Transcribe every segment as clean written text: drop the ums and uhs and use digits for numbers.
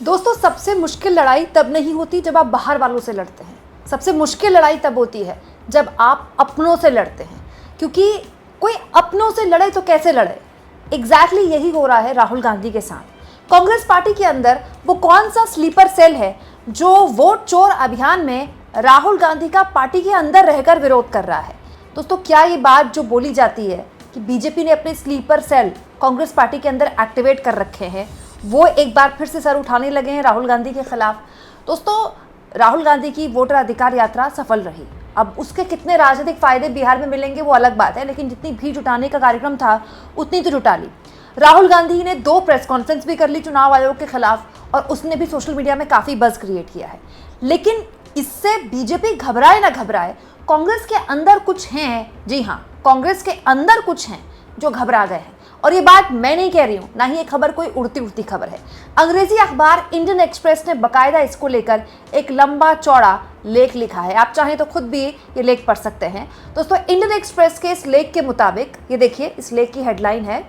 दोस्तों, सबसे मुश्किल लड़ाई तब नहीं होती जब आप बाहर वालों से लड़ते हैं। सबसे मुश्किल लड़ाई तब होती है जब आप अपनों से लड़ते हैं, क्योंकि कोई अपनों से लड़े तो कैसे लड़े। एग्जैक्टली यही हो रहा है राहुल गांधी के साथ। कांग्रेस पार्टी के अंदर वो कौन सा स्लीपर सेल है जो वोट चोर अभियान में राहुल गांधी का पार्टी के अंदर रहकर विरोध कर रहा है। दोस्तों, क्या ये बात जो बोली जाती है कि बीजेपी ने अपने स्लीपर सेल कांग्रेस पार्टी के अंदर एक्टिवेट कर रखे हैं, वो एक बार फिर से सर उठाने लगे हैं राहुल गांधी के खिलाफ। दोस्तों, राहुल गांधी की वोटर अधिकार यात्रा सफल रही। अब उसके कितने राजनीतिक फायदे बिहार में मिलेंगे वो अलग बात है, लेकिन जितनी भीड़ जुटाने का कार्यक्रम था उतनी तो जुटा ली। राहुल गांधी ने 2 प्रेस कॉन्फ्रेंस भी कर ली चुनाव आयोग के खिलाफ, और उसने भी सोशल मीडिया में काफ़ी बज़ क्रिएट किया है। लेकिन इससे बीजेपी घबराए ना घबराए, कांग्रेस के अंदर कुछ हैं, जी हाँ, कांग्रेस के अंदर कुछ हैं जो घबरा गए हैं। और ये बात मैं नहीं कह रही हूँ, ना ही ये खबर कोई उड़ती खबर है। अंग्रेजी अखबार इंडियन एक्सप्रेस ने बकायदा इसको लेकर एक लंबा चौड़ा लेख लिखा है। आप चाहें तो खुद भी ये लेख पढ़ सकते हैं। दोस्तों, इंडियन एक्सप्रेस के इस लेख के मुताबिक, ये देखिए, इस लेख की हेडलाइन है,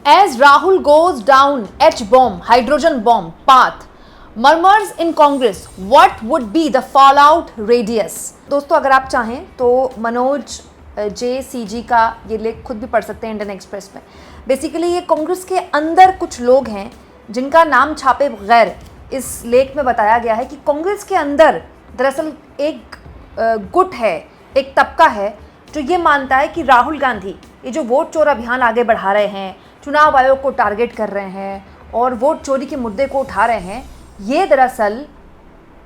as Rahul goes down H bomb hydrogen bomb path murmurs in Congress, what would be the fallout radius. दोस्तों, अगर आप चाहें तो मनोज JCG का ये लेख खुद भी पढ़ सकते हैं इंडियन एक्सप्रेस में। बेसिकली ये कांग्रेस के अंदर कुछ लोग हैं जिनका नाम छापे बगैर इस लेख में बताया गया है कि कांग्रेस के अंदर दरअसल एक गुट है, एक तबका है जो ये मानता है कि राहुल गांधी ये जो वोट चोर अभियान आगे बढ़ा रहे हैं, चुनाव आयोग को टारगेट कर रहे हैं और वोट चोरी के मुद्दे को उठा रहे हैं, ये दरअसल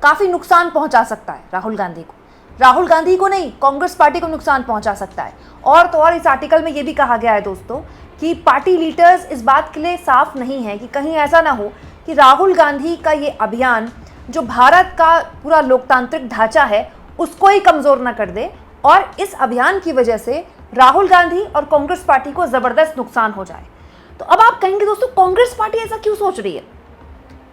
काफ़ी नुकसान पहुंचा सकता है राहुल गांधी को। राहुल गांधी को नहीं, कांग्रेस पार्टी को नुकसान पहुंचा सकता है। और तो और इस आर्टिकल में ये भी कहा गया है दोस्तों कि पार्टी लीडर्स इस बात के लिए साफ नहीं है कि कहीं ऐसा ना हो कि राहुल गांधी का ये अभियान जो भारत का पूरा लोकतांत्रिक ढांचा है उसको ही कमज़ोर ना कर दे, और इस अभियान की वजह से राहुल गांधी और कांग्रेस पार्टी को ज़बरदस्त नुकसान हो जाए। तो अब आप कहेंगे दोस्तों, कांग्रेस पार्टी ऐसा क्यों सोच रही है?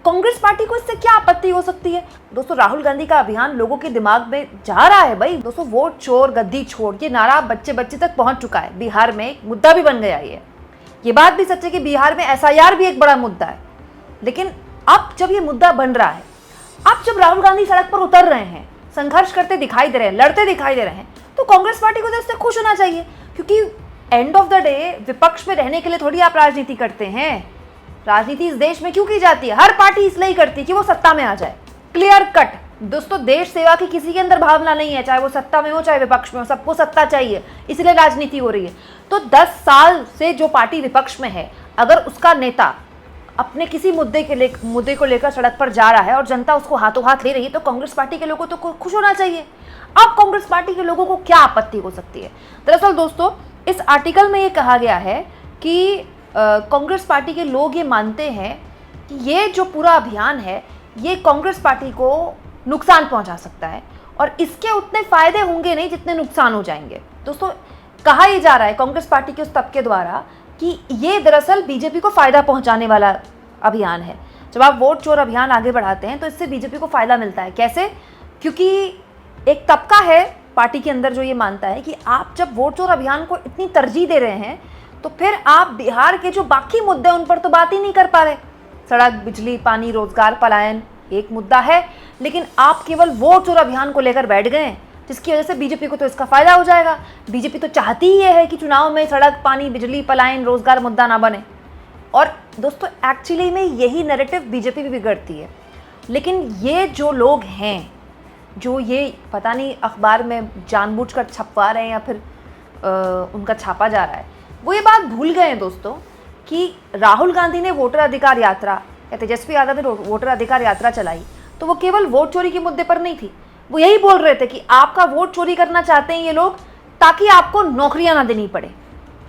कांग्रेस पार्टी को इससे क्या आपत्ति हो सकती है? दोस्तों, राहुल गांधी का अभियान लोगों के दिमाग में जा रहा है भाई। दोस्तों, वोट चोर गद्दी छोड़, ये नारा बच्चे बच्चे तक पहुंच चुका है। बिहार में एक मुद्दा भी बन गया ये बात भी सच है कि बिहार में SIR भी एक बड़ा मुद्दा है। लेकिन अब जब ये मुद्दा बन रहा है, अब जब राहुल गांधी सड़क पर उतर रहे हैं, संघर्ष करते दिखाई दे रहे हैं, लड़ते दिखाई दे रहे हैं, तो कांग्रेस पार्टी को तो इससे खुश होना चाहिए, क्योंकि एंड ऑफ द डे विपक्ष में रहने के लिए थोड़ी आप राजनीति करते हैं। राजनीति इस देश में क्यों की जाती है? हर पार्टी इसलिए ही करती है कि वो सत्ता में आ जाए। Clear cut. दोस्तों, देश सेवा की किसी के अंदर भावना नहीं है, चाहे वो सत्ता में हो चाहे विपक्ष में हो, सबको सत्ता चाहिए, इसलिए राजनीति हो रही है। तो 10 साल से जो पार्टी विपक्ष में है, अगर उसका नेता अपने किसी मुद्दे को लेकर सड़क पर जा रहा है और जनता उसको हाथों हाथ ले रही है, तो कांग्रेस पार्टी के लोगों को तो खुश होना चाहिए। अब कांग्रेस पार्टी के लोगों को क्या आपत्ति हो सकती है? दरअसल दोस्तों, इस आर्टिकल में ये कहा गया है कि कांग्रेस पार्टी के लोग ये मानते हैं कि ये जो पूरा अभियान है ये कांग्रेस पार्टी को नुकसान पहुंचा सकता है, और इसके उतने फायदे होंगे नहीं जितने नुकसान हो जाएंगे। दोस्तों, कहा यह जा रहा है कांग्रेस पार्टी के उस तबके द्वारा कि ये दरअसल बीजेपी को फायदा पहुंचाने वाला अभियान है। जब आप वोट चोर अभियान आगे बढ़ाते हैं तो इससे बीजेपी को फायदा मिलता है। कैसे? क्योंकि एक तबका है पार्टी के अंदर जो ये मानता है कि आप जब वोट चोर अभियान को इतनी तरजीह दे रहे हैं तो फिर आप बिहार के जो बाकी मुद्दे उन पर तो बात ही नहीं कर पा रहे। सड़क, बिजली, पानी, रोजगार, पलायन एक मुद्दा है, लेकिन आप केवल वोट चोर अभियान को लेकर बैठ गए, जिसकी वजह से बीजेपी को तो इसका फायदा हो जाएगा। बीजेपी तो चाहती ही है कि चुनाव में सड़क, पानी, बिजली, पलायन, रोजगार मुद्दा ना बने। और दोस्तों, एक्चुअली में यही नैरेटिव बीजेपी भी बिगड़ती है। लेकिन ये जो लोग हैं जो ये पता नहीं अखबार में जानबूझकर छपवा रहे हैं या फिर उनका छापा जा रहा है, वो ये बात भूल गए हैं दोस्तों कि राहुल गांधी ने वोटर अधिकार यात्रा या तेजस्वी यादव ने वोटर अधिकार यात्रा चलाई तो वो केवल वोट चोरी के मुद्दे पर नहीं थी। वो यही बोल रहे थे कि आपका वोट चोरी करना चाहते हैं ये लोग ताकि आपको नौकरियां ना देनी पड़े,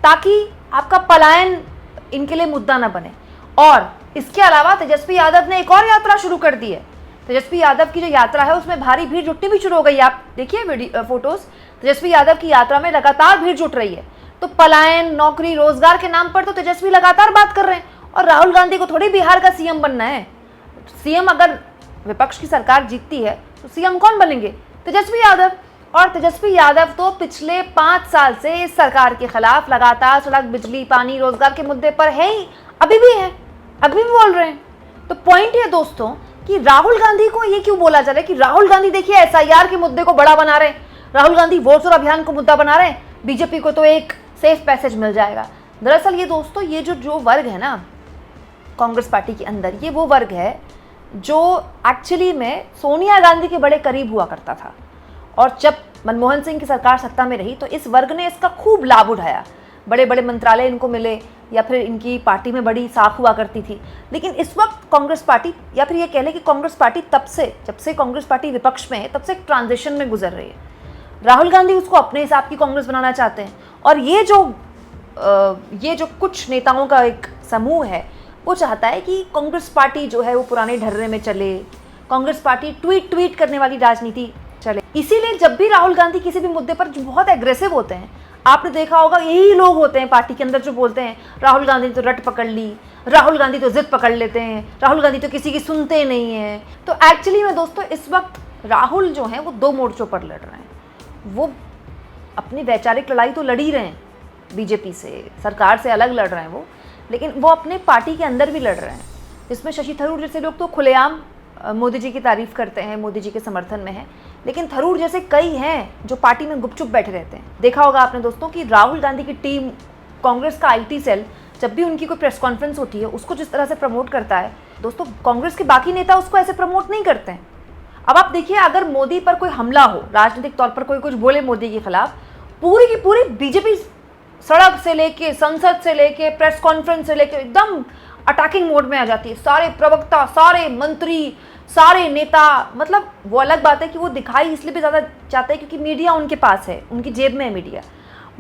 ताकि आपका पलायन इनके लिए मुद्दा ना बने। और इसके अलावा तेजस्वी यादव ने एक और यात्रा शुरू कर दी है। तेजस्वी यादव की जो यात्रा है उसमें भारी भीड़ जुटनी भी शुरू हो गई। आप देखिए फोटोज, तेजस्वी यादव की यात्रा में लगातार भीड़ जुट रही है। तो पलायन, नौकरी, रोजगार के नाम पर तो तेजस्वी लगातार बात कर रहे हैं, और राहुल गांधी को थोड़ी बिहार का सीएम बनना है। सीएम अगर विपक्ष की सरकार जीतती है तो सीएम कौन बनेंगे? तेजस्वी यादव। और तेजस्वी यादव तो पिछले 5 साल से इस सरकार के खिलाफ लगातार सड़क, बिजली, पानी, रोजगार के मुद्दे पर है ही, अभी भी है, अभी भी बोल रहे हैं। तो पॉइंट ये दोस्तों कि राहुल गांधी को ये क्यों बोला जा रहा है कि राहुल गांधी देखिए एसआईआर के मुद्दे को बड़ा बना रहे हैं, राहुल गांधी वोट चोर अभियान को मुद्दा बना रहे हैं, बीजेपी को तो एक सेफ पैसेज मिल जाएगा। दरअसल ये दोस्तों ये जो वर्ग है ना कांग्रेस पार्टी के अंदर, ये वो वर्ग है जो एक्चुअली में सोनिया गांधी के बड़े करीब हुआ करता था, और जब मनमोहन सिंह की सरकार सत्ता में रही तो इस वर्ग ने इसका खूब लाभ उठाया। बड़े बड़े मंत्रालय इनको मिले, या फिर इनकी पार्टी में बड़ी साख हुआ करती थी। लेकिन इस वक्त कांग्रेस पार्टी, या फिर ये कह लें कि कांग्रेस पार्टी जब से कांग्रेस पार्टी विपक्ष में है तब से एक ट्रांजिशन में गुजर रही है। राहुल गांधी उसको अपने हिसाब की कांग्रेस बनाना चाहते हैं, और ये जो कुछ नेताओं का एक समूह है वो चाहता है कि कांग्रेस पार्टी जो है वो पुराने ढर्रे में चले, कांग्रेस पार्टी ट्वीट करने वाली राजनीति चले। इसीलिए जब भी राहुल गांधी किसी भी मुद्दे पर जो बहुत एग्रेसिव होते हैं, आपने देखा होगा यही लोग होते हैं पार्टी के अंदर जो बोलते हैं राहुल गांधी ने तो रट पकड़ ली, राहुल गांधी तो जिद पकड़ लेते हैं, राहुल गांधी तो किसी की सुनते नहीं हैं। तो एक्चुअली में दोस्तों इस वक्त राहुल जो हैं वो दो मोर्चों पर लड़ रहे हैं। वो अपनी वैचारिक लड़ाई तो लड़ ही रहे हैं, बीजेपी से, सरकार से अलग लड़ रहे हैं वो, लेकिन वो अपने पार्टी के अंदर भी लड़ रहे हैं, जिसमें शशि थरूर जैसे लोग तो खुलेआम मोदी जी की तारीफ करते हैं, मोदी जी के समर्थन में हैं, लेकिन थरूर जैसे कई हैं जो पार्टी में गुपचुप बैठे रहते हैं। देखा होगा आपने दोस्तों कि राहुल गांधी की टीम, कांग्रेस का आईटी सेल, जब भी उनकी कोई प्रेस कॉन्फ्रेंस होती है उसको जिस तरह से प्रमोट करता है दोस्तों, कांग्रेस के बाकी नेता उसको ऐसे प्रमोट नहीं करते हैं। अब आप देखिए, अगर मोदी पर कोई हमला हो, राजनीतिक तौर पर कोई कुछ बोले मोदी के खिलाफ, पूरी की पूरी बीजेपी सड़क से लेके, संसद से लेके, प्रेस कॉन्फ्रेंस से लेके एकदम अटैकिंग मोड में आ जाती है। सारे प्रवक्ता, सारे मंत्री, सारे नेता, मतलब वो अलग बात है कि वो दिखाई इसलिए भी ज़्यादा चाहते हैं क्योंकि मीडिया उनके पास है, उनकी जेब में है मीडिया।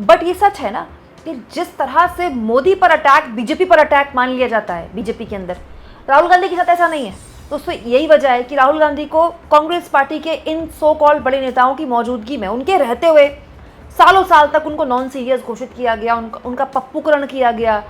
बट ये सच है ना कि जिस तरह से मोदी पर अटैक, बीजेपी पर अटैक मान लिया जाता है बीजेपी के अंदर, राहुल गांधी के साथ ऐसा नहीं है। तो उसमें यही वजह है कि राहुल गांधी को कांग्रेस पार्टी के इन सो कॉल्ड बड़े नेताओं की मौजूदगी में, उनके रहते हुए सालों साल तक उनको नॉन सीरियस घोषित किया गया, उनका पप्पूकरण किया गया,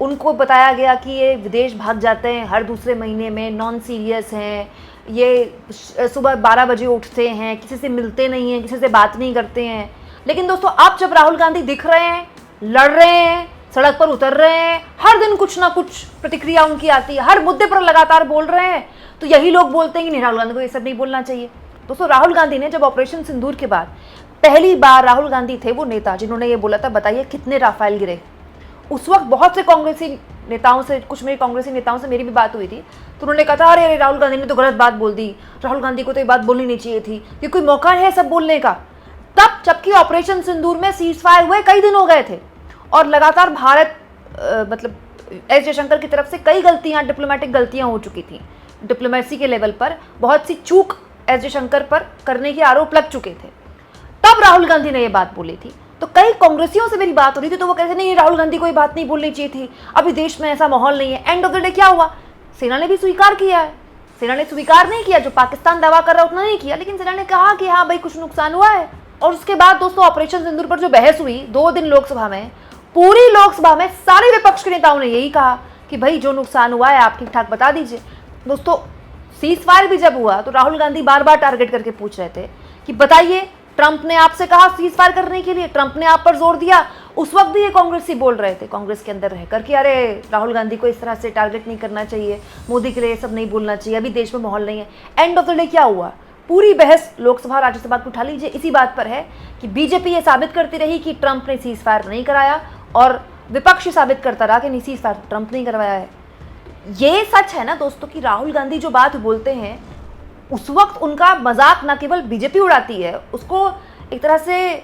उनको बताया गया कि ये विदेश भाग जाते हैं हर दूसरे महीने में, नॉन सीरियस हैं, ये सुबह 12 बजे उठते हैं, किसी से मिलते नहीं हैं, किसी से बात नहीं करते हैं। लेकिन दोस्तों अब जब राहुल गांधी दिख रहे हैं, लड़ रहे हैं, सड़क पर उतर रहे हैं, हर दिन कुछ ना कुछ प्रतिक्रिया उनकी आती है, हर मुद्दे पर लगातार बोल रहे हैं, तो यही लोग बोलते हैं कि नहीं, राहुल गांधी को ये सब नहीं बोलना चाहिए। दोस्तों राहुल गांधी ने जब ऑपरेशन सिंदूर के बाद पहली बार, राहुल गांधी थे वो नेता जिन्होंने ये बोला था, बताइए कितने राफेल गिरे। उस वक्त बहुत से कांग्रेसी नेताओं से, कुछ मेरे कांग्रेसी नेताओं से मेरी भी बात हुई थी, तो उन्होंने कहा था अरे राहुल गांधी ने तो गलत बात बोल दी, राहुल गांधी को तो ये बात बोलनी नहीं चाहिए थी, ये कोई मौका है सब बोलने का। तब जबकि ऑपरेशन सिंदूर में सीज फायर हुए कई दिन हो गए थे, और लगातार भारत मतलब एस जयशंकर की तरफ से कई गलतियां, डिप्लोमेटिक गलतियां हो चुकी थी, डिप्लोमेसी के लेवल पर बहुत सी चूक एस जयशंकर पर करने के आरोप लग चुके थे। तब राहुल गांधी ने ये बात बोली थी। तो कई कांग्रेसियों से मेरी बात हो रही थी, तो वो कहते नहीं, राहुल गांधी को ये बात नहीं बोलनी चाहिए थी, अभी देश में ऐसा माहौल नहीं है। एंड ऑफ द डे क्या हुआ, सेना ने भी स्वीकार किया है, सेना ने स्वीकार नहीं किया जो पाकिस्तान दावा कर रहा है उतना नहीं किया, लेकिन सेना ने कहा कि हाँ भाई कुछ नुकसान हुआ है। और उसके बाद दोस्तों ऑपरेशन सिंदूर पर जो बहस हुई 2 दिन लोकसभा में, पूरी लोकसभा में सारे विपक्ष के नेताओं ने यही कहा कि भाई जो नुकसान हुआ है आप ठीक ठाक बता दीजिए। दोस्तों सीज फायर भी जब हुआ तो राहुल गांधी बार बार टारगेट करके पूछ रहे थे कि बताइए, ट्रंप ने आपसे कहा सीज फायर करने के लिए, ट्रंप ने आप पर जोर दिया। उस वक्त भी ये कांग्रेसी बोल रहे थे, कांग्रेस के अंदर रहकर कि अरे राहुल गांधी को इस तरह से टारगेट नहीं करना चाहिए, मोदी के लिए सब नहीं बोलना चाहिए, अभी देश में माहौल नहीं है। एंड ऑफ द डे क्या हुआ, पूरी बहस लोकसभा राज्यसभा को उठा लीजिए इसी बात पर है कि बीजेपी ये साबित करती रही कि ट्रंप ने सीज फायर नहीं कराया, और विपक्ष साबित करता रहा कि नहीं, सीज फायर ट्रंप नहीं करवाया है। ये सच है ना दोस्तों कि राहुल गांधी जो बात बोलते हैं उस वक्त उनका मजाक ना केवल बीजेपी उड़ाती है, उसको एक तरह से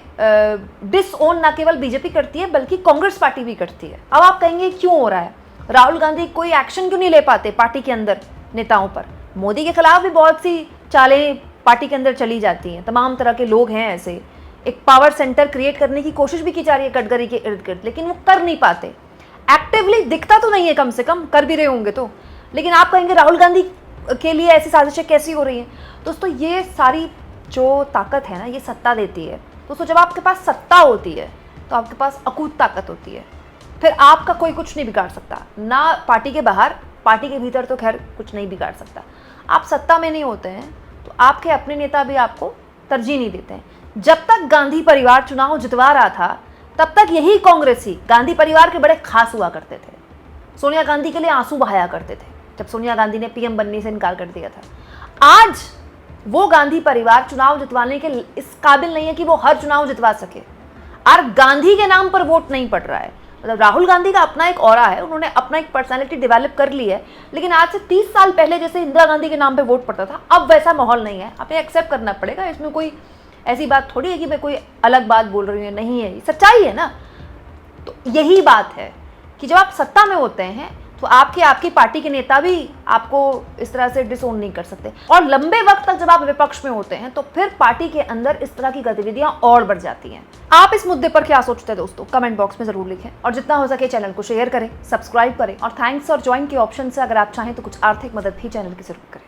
डिसओन ना केवल बीजेपी करती है बल्कि कांग्रेस पार्टी भी करती है। अब आप कहेंगे क्यों हो रहा है, राहुल गांधी कोई एक्शन क्यों नहीं ले पाते पार्टी के अंदर नेताओं पर? मोदी के खिलाफ भी बहुत सी चालें पार्टी के अंदर चली जाती हैं, तमाम तरह के लोग हैं ऐसे, एक पावर सेंटर क्रिएट करने की कोशिश भी की जा रही है गडकरी के इर्द गिर्द, लेकिन वो कर नहीं पाते। एक्टिवली दिखता तो नहीं है, कम से कम कर भी रहे होंगे तो, लेकिन आप कहेंगे राहुल गांधी के लिए ऐसी साजिशें कैसी हो रही हैं? दोस्तों ये सारी जो ताकत है ना, ये सत्ता देती है। दोस्तों जब आपके पास सत्ता होती है तो आपके पास अकूत ताकत होती है, फिर आपका कोई कुछ नहीं बिगाड़ सकता, ना पार्टी के बाहर, पार्टी के भीतर तो खैर कुछ नहीं बिगाड़ सकता। आप सत्ता में नहीं होते हैं तो आपके अपने नेता भी आपको तरजीह नहीं देते हैं। जब तक गांधी परिवार चुनाव जितवा रहा था तब तक यही कांग्रेसी गांधी परिवार के बड़े खास हुआ करते थे, सोनिया गांधी के लिए आंसू बहाया करते थे, जब सोनिया गांधी ने पीएम बनने से इनकार कर दिया था। आज वो गांधी परिवार चुनाव जितवाने के इस काबिल नहीं है कि वो हर चुनाव जितवा सके। और गांधी के नाम पर वोट नहीं पड़ रहा है। मतलब राहुल गांधी का अपना एक ऑरा है, उन्होंने अपना एक पर्सनैलिटी डेवलप कर ली है, लेकिन आज से 30 साल पहले जैसे इंदिरा गांधी के नाम पे वोट पड़ता था, अब वैसा माहौल नहीं है। आपने एक्सेप्ट करना पड़ेगा, इसमें कोई ऐसी बात थोड़ी है कि मैं कोई अलग बात बोल रही हूँ, नहीं है, सच्चाई है ना। तो यही बात है कि जब आप सत्ता में होते हैं तो आपकी पार्टी के नेता भी आपको इस तरह से डिसोन नहीं कर सकते, और लंबे वक्त तक जब आप विपक्ष में होते हैं तो फिर पार्टी के अंदर इस तरह की गतिविधियां और बढ़ जाती हैं। आप इस मुद्दे पर क्या सोचते हैं दोस्तों, कमेंट बॉक्स में जरूर लिखें, और जितना हो सके चैनल को शेयर करें, सब्सक्राइब करें, और थैंक्स और ज्वाइन के ऑप्शन से अगर आप चाहें तो कुछ आर्थिक मदद भी चैनल की जरूर करें।